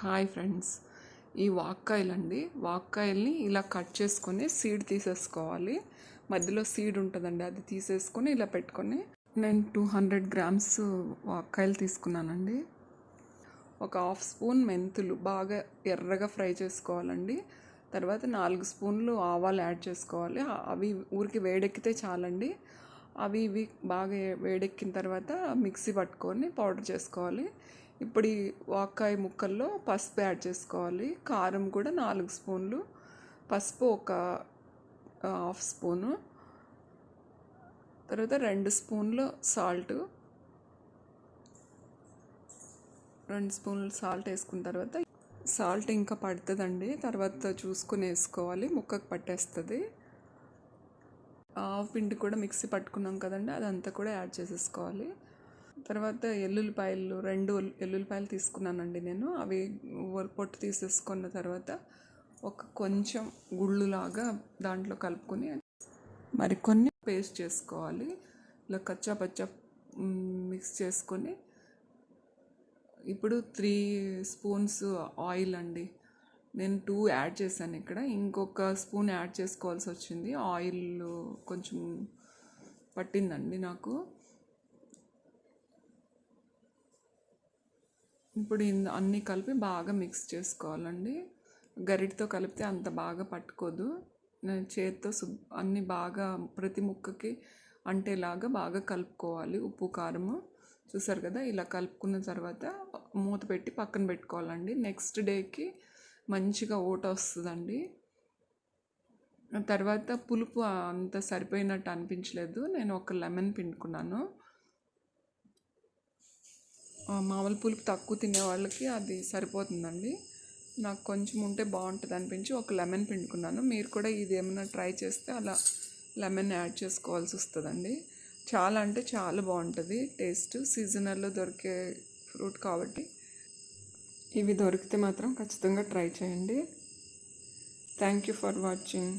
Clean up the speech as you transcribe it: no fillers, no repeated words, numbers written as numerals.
Hi friends, ఈ వాక్కాయలండి. వాక్కాయల్ని ఇలా cut చేసుకొని సీడ్ తీసేసుకోవాలి. మధ్యలో సీడ్ ఉంటుందండి, అది తీసేసుకొని ఇలా పెట్టుకొని నేను 200 గ్రామ్స్ వాక్కాయలు తీసుకున్నానండి. ఒక హాఫ్ స్పూన్ మెంతులు బాగా ఎర్రగా ఫ్రై చేసుకోవాలండి. తర్వాత 4 స్పూన్లు ఆవాలు యాడ్ చేసుకోవాలి. అవి ఊరికి వేడెక్కితే చాలండి. అవి ఇవి బాగా వేడెక్కిన తర్వాత మిక్సీ పట్టుకొని పౌడర్ చేసుకోవాలి. ఇప్పుడు ఈ వాక్కాయ ముక్కల్లో పసుపు యాడ్ చేసుకోవాలి. కారం కూడా 4 స్పూన్లు, పసుపు ఒక హాఫ్ స్పూను, తర్వాత 2 స్పూన్లు సాల్ట్, 2 స్పూన్లు సాల్ట్ వేసుకున్న తర్వాత సాల్ట్ ఇంకా పడుతుందండి, తర్వాత చూసుకొని వేసుకోవాలి, ముక్కకు పట్టేస్తుంది. ఆవు పిండి కూడా మిక్సీ పట్టుకున్నాం కదండి, అదంతా కూడా యాడ్ చేసేసుకోవాలి. తర్వాత ఎల్లుల్లిపాయలు 2 ఎల్లుల్లిపాయలు తీసుకున్నానండి నేను. అవి పొట్టు తీసేసుకున్న తర్వాత కొంచెం గుళ్ళులాగా దాంట్లో కలుపుకొని మరికొన్ని పేస్ట్ చేసుకోవాలి. ఇలా కచ్చా పచ్చా మిక్స్ చేసుకొని ఇప్పుడు 3 స్పూన్స్ ఆయిల్ అండి, నేను 2 యాడ్ చేశాను ఇక్కడ. ఇంకొక స్పూన్ యాడ్ చేసుకోవాల్సి వచ్చింది. ఆయిల్ కొంచెం పట్టిందండి నాకు. ఇప్పుడు అన్నీ కలిపి బాగా మిక్స్ చేసుకోవాలండి. గరిటతో కలిపితే అంత బాగా పట్టుకోదు. చేతితో అన్నీ బాగా ప్రతి ముక్కకి అంటేలాగా బాగా కలుపుకోవాలి. ఉప్పు కారము చూసారు కదా, ఇలా కలుపుకున్న తర్వాత మూత పెట్టి పక్కన పెట్టుకోవాలండి. నెక్స్ట్ డేకి మంచిగా ఊట వస్తుందండి. తర్వాత పులుపు అంత సరిపోయినట్టు అనిపించలేదు, నేను ఒక లెమన్ పిండుకున్నాను. మామూలు పులుపు తక్కువ తినే వాళ్ళకి అది సరిపోతుందండి. నాకు కొంచెం ఉంటే బాగుంటుంది అనిపించి ఒక లెమన్ పిండుకున్నాను. మీరు కూడా ఇది ఏమైనా ట్రై చేస్తే అలా లెమన్ యాడ్ చేసుకోవాల్సి వస్తుందండి. చాలా అంటే చాలా బాగుంటుంది టేస్ట్. సీజనల్లో దొరికే ఫ్రూట్ కాబట్టి ఇవి దొరికితే మాత్రం ఖచ్చితంగా ట్రై చేయండి. Thank you for watching.